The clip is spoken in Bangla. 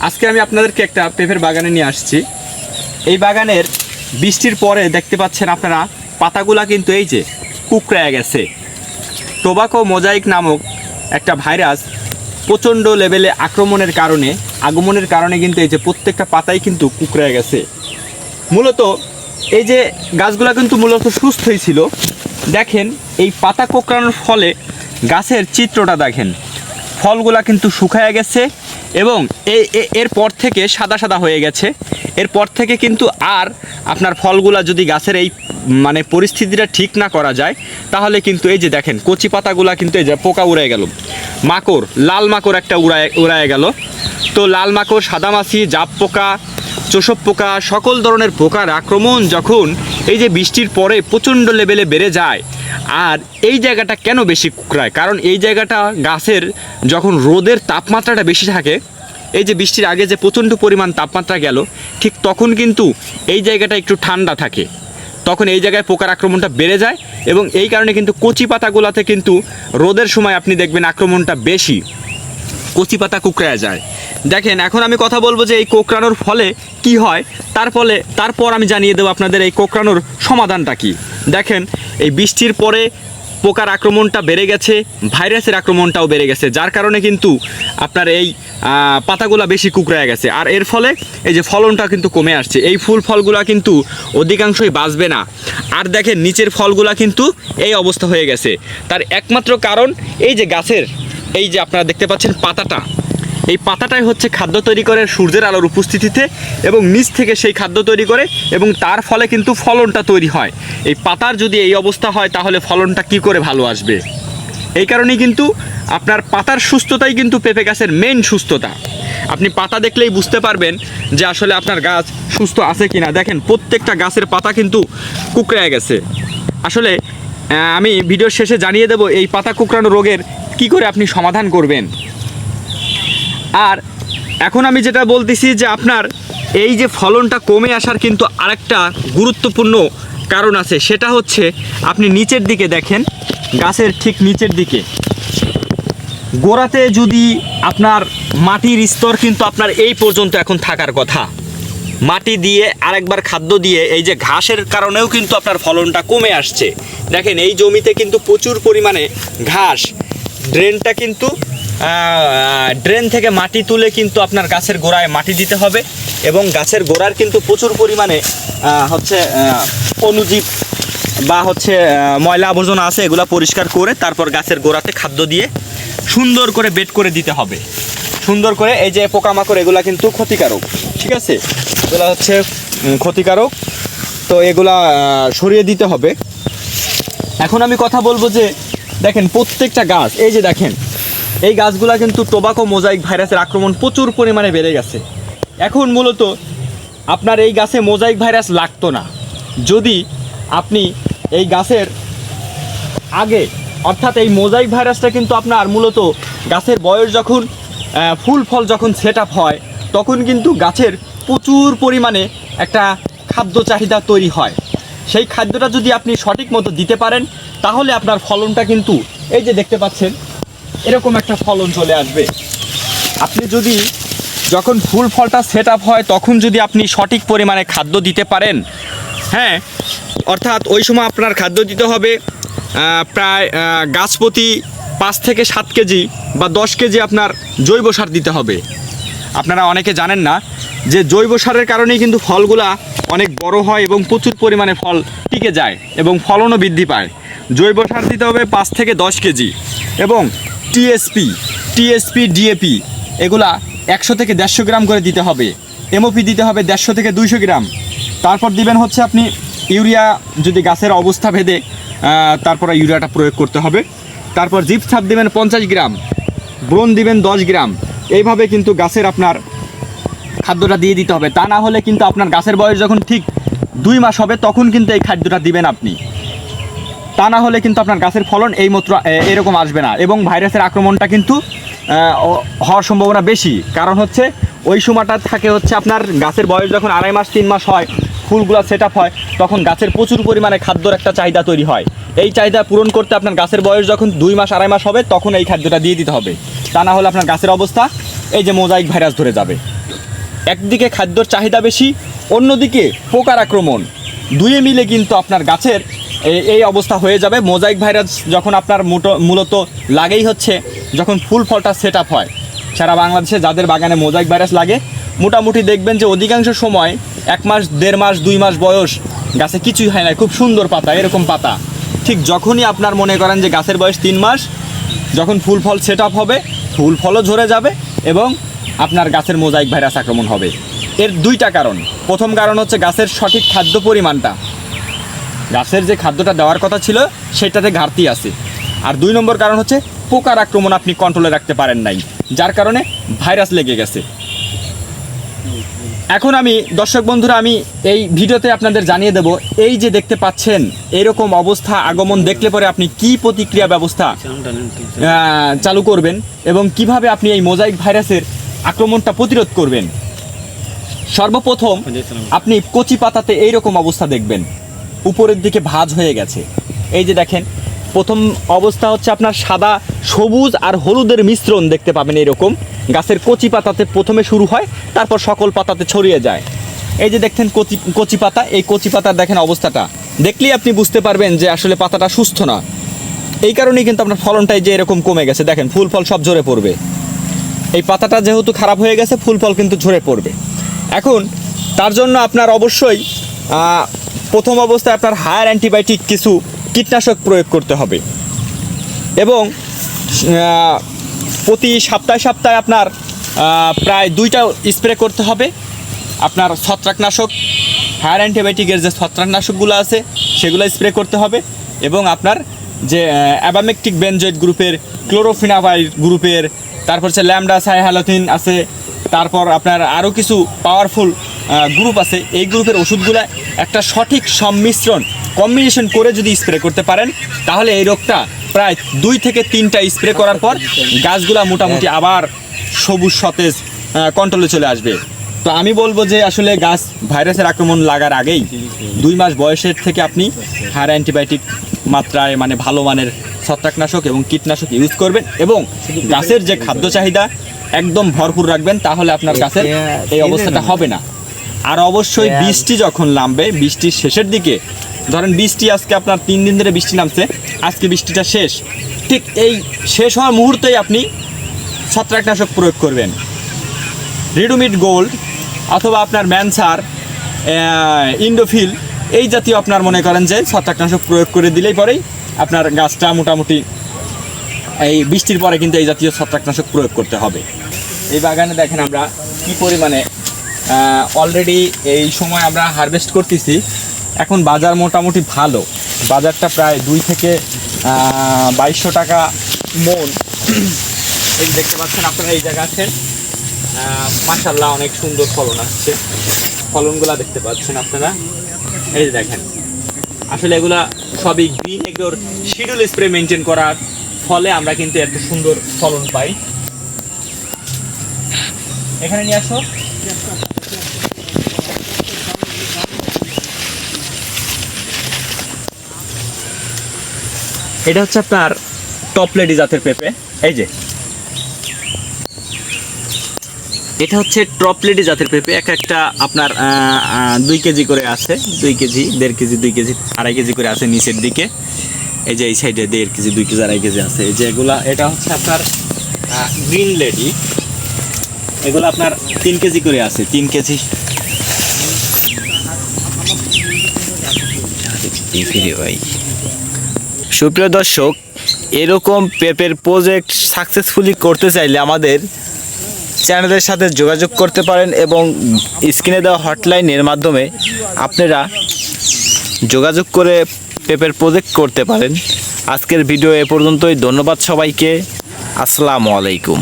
আজকে আমি আপনাদেরকে একটা পেঁপের বাগানে নিয়ে আসছি। এই বাগানের বৃষ্টির পরে দেখতে পাচ্ছেন আপনারা পাতাগুলা কিন্তু এই যে কুঁকড়ায় গেছে। টোবাকো মোজাইক নামক একটা ভাইরাস প্রচণ্ড লেভেলে আগমনের কারণে কিন্তু এই যে প্রত্যেকটা পাতাই কিন্তু কুঁকড়ায় গেছে। মূলত এই যে গাছগুলা কিন্তু মূলত সুস্থই ছিল। দেখেন এই পাতা কোঁকড়ানোর ফলে গাছের চিত্রটা দেখেন, ফলগুলা কিন্তু শুকায় গেছে এবং এরপর থেকে সাদা সাদা হয়ে গেছে। এরপর থেকে কিন্তু আর আপনার ফলগুলা যদি গাছের এই পরিস্থিতিটা ঠিক না করা যায় তাহলে কিন্তু এই যে দেখেন কচি পাতাগুলা কিন্তু এই যে পোকা উড়ে গেল, মাকড়, লাল মাকড় একটা উড়ায় গেল। তো লাল মাকড়, সাদামাছি, জাপ পোকা, চোষক পোকা, সকল ধরনের পোকার আক্রমণ যখন এই যে বৃষ্টির পরে প্রচণ্ড লেভেলে বেড়ে যায়, আর এই জায়গাটা কেন বেশি কুঁকড়ায়, কারণ এই জায়গাটা গাছের যখন রোদের তাপমাত্রাটা বেশি থাকে, এই যে বৃষ্টির আগে যে প্রচণ্ড পরিমাণ তাপমাত্রা গেল, ঠিক তখন কিন্তু এই জায়গাটা একটু ঠান্ডা থাকে, তখন এই জায়গায় পোকার আক্রমণটা বেড়ে যায় এবং এই কারণে কিন্তু কচি পাতাগুলোতে কিন্তু রোদের সময় আপনি দেখবেন আক্রমণটা বেশি, কচি পাতা কুঁকড়ায় যায়। দেখেন এখন আমি কথা বলবো যে এই কোঁকড়ানোর ফলে কি হয়, তারপর আমি জানিয়ে দেবো আপনাদের এই কোঁকড়ানোর সমাধানটা কি। দেখেন এই বৃষ্টির পরে পোকার আক্রমণটা বেড়ে গেছে, ভাইরাসের আক্রমণটাও বেড়ে গেছে, যার কারণে কিন্তু আপনার এই পাতাগুলা বেশি কুঁকড়ায় গেছে, আর এর ফলে এই যে ফলনটা কিন্তু কমে আসছে। এই ফলগুলা কিন্তু অধিকাংশই বাঁচবে না। আর দেখেন নিচের ফলগুলা কিন্তু এই অবস্থা হয়ে গেছে। তার একমাত্র কারণ এই যে গাছের এই যে আপনারা দেখতে পাচ্ছেন পাতাটা, এই পাতাটাই হচ্ছে খাদ্য তৈরি করে সূর্যের আলোর উপস্থিতিতে এবং নিচ থেকে সেই খাদ্য তৈরি করে এবং তার ফলে কিন্তু ফলনটা তৈরি হয়। এই পাতার যদি এই অবস্থা হয় তাহলে ফলনটা কি করে ভালো আসবে? এই কারণেই কিন্তু আপনার পাতার সুস্থতাই কিন্তু পেঁপে গাছের মেইন সুস্থতা। আপনি পাতা দেখলেই বুঝতে পারবেন যে আসলে আপনার গাছ সুস্থ আছে কি না। দেখেন প্রত্যেকটা গাছের পাতা কিন্তু কুঁকড়ে গেছে। আসলে আমি ভিডিওর শেষে জানিয়ে দেব এই পাতা কুঁকড়ানো রোগের কি করে আপনি সমাধান করবেন। আর এখন আমি যেটা বলতেছি যে আপনার এই যে ফলনটা কমে আসার কিন্তু আরেকটা গুরুত্বপূর্ণ কারণ আছে, সেটা হচ্ছে আপনি নিচের দিকে দেখেন, গাছের ঠিক নিচের দিকে গোড়াতে যদি আপনার মাটির স্তর কিন্তু আপনার এই পর্যন্ত এখন থাকার কথা, মাটি দিয়ে আরেকবার খাদ্য দিয়ে এই যে ঘাসের কারণেও কিন্তু আপনার ফলনটা কমে আসছে। দেখেন এই জমিতে কিন্তু প্রচুর পরিমাণে ঘাস, ড্রেনটা কিন্তু ড্রেন থেকে মাটি তুলে কিন্তু আপনার গাছের গোড়ায় মাটি দিতে হবে এবং গাছের গোড়ার কিন্তু প্রচুর পরিমাণে অণুজীব বা ময়লা আবর্জনা আছে, এগুলো পরিষ্কার করে তারপর গাছের গোড়াতে খাদ্য দিয়ে সুন্দর করে বেড করে দিতে হবে। সুন্দর করে এই যে পোকামাকড় এগুলা কিন্তু ক্ষতিকারক, ঠিক আছে, এগুলো ক্ষতিকারক, তো এগুলা সরিয়ে দিতে হবে। এখন আমি কথা বলবো যে দেখেন প্রত্যেকটা গাছ, এই যে দেখেন এই গাছগুলা কিন্তু টোবাকো মোজাইক ভাইরাসের আক্রমণ প্রচুর পরিমাণে বেড়ে গেছে। এখন মূলত আপনার এই গাছে মোজাইক ভাইরাস লাগতো না যদি আপনি এই গাছের আগে, অর্থাৎ এই মোজাইক ভাইরাসটা কিন্তু আপনার মূলত গাছের বয়স যখন ফুল ফল যখন সেট আপ হয় তখন কিন্তু গাছের প্রচুর পরিমাণে একটা খাদ্য চাহিদা তৈরি হয়। সেই খাদ্যটা যদি আপনি সঠিক মতো দিতে পারেন তাহলে আপনার ফলনটা কিন্তু এই যে দেখতে পাচ্ছেন এরকম একটা ফলন চলে আসবে। আপনি যদি যখন ফুল ফলটা সেট আপ হয় তখন যদি আপনি সঠিক পরিমাণে খাদ্য দিতে পারেন, হ্যাঁ, অর্থাৎ ওই সময় আপনার খাদ্য দিতে হবে প্রায় গাছ প্রতি 5 থেকে 7 কেজি বা 10 কেজি আপনার জৈব সার দিতে হবে। আপনারা অনেকে জানেন না যে জৈব সারের কারণেই কিন্তু ফলগুলা অনেক বড় হয় এবং প্রচুর পরিমাণে ফল টিকে যায় এবং ফলনও বৃদ্ধি পায়। জৈব সার দিতে হবে 5 থেকে 10 কেজি এবং টিএসপি ডিএপি এগুলা 100 থেকে 150 গ্রাম করে দিতে হবে। এমওপি দিতে হবে 150 থেকে 200 গ্রাম। তারপর দিবেন আপনি ইউরিয়া, যদি গাছের অবস্থা ভেদে তারপরে ইউরিয়াটা প্রয়োগ করতে হবে। তারপর জিপসার দিবেন 50 গ্রাম, ব্রোন দিবেন 10 গ্রাম। এইভাবে কিন্তু গাছের আপনার খাদ্যটা দিয়ে দিতে হবে। তা না হলে কিন্তু আপনার গাছের বয়স যখন ঠিক 2 মাস হবে তখন কিন্তু এই খাদ্যটা দিবেন আপনি। তা না হলে কিন্তু আপনার গাছের ফলন এরকম আসবে না এবং ভাইরাসের আক্রমণটা কিন্তু হওয়ার সম্ভাবনা বেশি। কারণ ওই সময়টা থাকে আপনার গাছের বয়স যখন 2.5 মাস 3 মাস হয়, ফুলগুলো সেট আপ হয়, তখন গাছের প্রচুর পরিমাণে খাদ্যর একটা চাহিদা তৈরি হয়। এই চাহিদা পূরণ করতে আপনার গাছের বয়স যখন 2 মাস 2.5 মাস হবে তখন এই খাদ্যটা দিয়ে দিতে হবে। তা না হলে আপনার গাছের অবস্থা এই যে মোজাইক ভাইরাস ধরে যাবে। একদিকে খাদ্যর চাহিদা বেশি, অন্যদিকে পোকার আক্রমণ, দুয়ে মিলে কিন্তু আপনার গাছের এই অবস্থা হয়ে যাবে। মোজাইক ভাইরাস যখন আপনার মূলত লাগেই হচ্ছে যখন ফুল ফলটা সেট আপ হয়। সারা বাংলাদেশে যাদের বাগানে মোজাইক ভাইরাস লাগে মোটামুটি দেখবেন যে অধিকাংশ সময় 1 মাস 1.5 মাস 2 মাস বয়স গাছে কিছুই হয় না, খুব সুন্দর পাতা, এরকম পাতা। ঠিক যখনই আপনার মনে করেন যে গাছের বয়স 3 মাস, যখন ফুল ফল সেট আপ হবে, ফুল ফলও ঝরে যাবে এবং আপনার গাছের মোজাইক ভাইরাস আক্রমণ হবে। এর 2টা কারণ। প্রথম কারণ হচ্ছে গাছের সঠিক খাদ্য পরিমাণটা, গাছের যে খাদ্যটা দেওয়ার কথা ছিল সেটাতে ঘাটতি আছে। আর 2 নম্বর কারণ হচ্ছে পোকার আক্রমণ আপনি কন্ট্রোলে রাখতে পারেন নাই, যার কারণে ভাইরাস লেগে গেছে। এখন আমি দর্শক বন্ধুরা আমি এই ভিডিওতে আপনাদের জানিয়ে দেব, এই যে দেখতে পাচ্ছেন এরকম অবস্থা আগমন দেখলে পরে আপনি কি প্রতিক্রিয়া ব্যবস্থা চালু করবেন এবং কিভাবে আপনি এই মোজাইক ভাইরাসের আক্রমণটা প্রতিরোধ করবেন। সর্বপ্রথম আপনি কচি পাতাতে এইরকম অবস্থা দেখবেন, উপরের দিকে ভাঁজ হয়ে গেছে। এই যে দেখেন, প্রথম অবস্থা হচ্ছে আপনার সাদা, সবুজ আর হলুদের মিশ্রণ দেখতে পাবেন। এরকম গাছের কচি পাতাতে প্রথমে শুরু হয়, তারপর সকল পাতাতে ছড়িয়ে যায়। এই যে দেখছেন কচি পাতা, এই কচি পাতার দেখেন অবস্থাটা দেখলেই আপনি বুঝতে পারবেন যে আসলে পাতাটা সুস্থ না। এই কারণেই কিন্তু আপনার ফলনটাই যে এরকম কমে গেছে। দেখেন ফুল ফল সব ঝরে পড়বে, এই পাতাটা যেহেতু খারাপ হয়ে গেছে ফুল ফল কিন্তু ঝরে পড়বে। এখন তার জন্য আপনার অবশ্যই প্রথম অবস্থায় আপনার হায়ার অ্যান্টিবায়োটিক কিছু কীটনাশক প্রয়োগ করতে হবে এবং প্রতি সপ্তাহে আপনার প্রায় 2টা স্প্রে করতে হবে। আপনার ছত্রাকনাশক, হায়ার অ্যান্টিবায়োটিকের যে ছত্রাকনাশকগুলো আছে সেগুলো স্প্রে করতে হবে এবং আপনার যে অ্যাবামেকটিক বেনজয়েড গ্রুপের, ক্লোরোফিনাভাইড গ্রুপের, তারপর হচ্ছে ল্যামডা সাইহ্যালোথিন আছে, তারপর আপনার আরও কিছু পাওয়ারফুল গ্রুপ আছে। এই গ্রুপের ওষুধগুলো একটা সঠিক সংমিশ্রণ কম্বিনেশন করে যদি স্প্রে করতে পারেন তাহলে এই রোগটা প্রায় 2 থেকে 3টা স্প্রে করার পর গাছগুলা মোটামুটি আবার সবুজ সতেজ কন্ট্রোলে চলে আসবে। তো আমি বলবো যে আসলে গাছ ভাইরাসের আক্রমণ লাগার আগেই 2 মাস বয়সের থেকে আপনি হায়ার অ্যান্টিবায়োটিক মাত্রায় মানে ভালো মানের ছত্রাকনাশক এবং কীটনাশক ইউজ করবেন এবং গাছের যে খাদ্য চাহিদা একদম ভরপুর রাখবেন, তাহলে আপনার গাছের এই অবস্থাটা হবে না। আর অবশ্যই বৃষ্টি যখন নামবে, বৃষ্টির শেষের দিকে, ধরেন বৃষ্টি আজকে আপনার 3 দিন ধরে বৃষ্টি নামছে, আজকে বৃষ্টিটা শেষ, ঠিক এই শেষ হওয়ার মুহূর্তেই আপনি ছত্রাকনাশক প্রয়োগ করবেন। রিডোমিট গোল্ড অথবা আপনার ম্যানসার, ইন্ডোফিল, এই জাতীয় আপনার মনে করেন যে ছত্রাকনাশক প্রয়োগ করে দিলেই পরেই আপনার গাছটা মোটামুটি এই বৃষ্টির পরে কিন্তু এই জাতীয় ছত্রাকনাশক প্রয়োগ করতে হবে। এই বাগানে দেখেন আমরা কি পরিমাণে অলরেডি এই সময় আমরা হারভেস্ট করতেছি। এখন বাজার মোটামুটি ভালো, বাজারটা প্রায় 2 থেকে 2200 টাকা মন। এই দেখতে পাচ্ছেন আপনারা এই জায়গা আছেন, মাশাআল্লাহ অনেক সুন্দর ফলন আসছে। ফলনগুলা দেখতে পাচ্ছেন আপনারা, এই দেখেন আসলে এগুলা সবই গ্রিন এগ্রোর শিডিউল স্প্রে মেনটেন করার ফলে আমরা কিন্তু এত সুন্দর ফলন পাই। এখানে নিয়ে আসো। এটা হচ্ছে আপনার টপ লেডি জাতের পেঁপে। এই যে এটা হচ্ছে টপ লেডি জাতের পেঁপে, একটা আপনার 2 কেজি করে আছে, 2 কেজি 1.5 কেজি 2 কেজি 2.5 কেজি করে আছে নিচের দিকে। এই যে এই সাইডে 1.5 কেজি 2 কেজি 2.5 কেজি আছে। এই যে এগুলা, এটা হচ্ছে আপনার গ্রিন লেডি, এগুলো আপনার 3 কেজি করে আছে, 3 কেজি। সুপ্রিয় দর্শক, এরকম পেঁপের প্রজেক্ট সাকসেসফুলি করতে চাইলে আমাদের চ্যানেলের সাথে যোগাযোগ করতে পারেন এবং স্ক্রিনে দেওয়া হটলাইনের মাধ্যমে আপনারা যোগাযোগ করে পেঁপের প্রজেক্ট করতে পারেন। আজকের ভিডিও এ পর্যন্তই। ধন্যবাদ সবাইকে। আসসালামু আলাইকুম।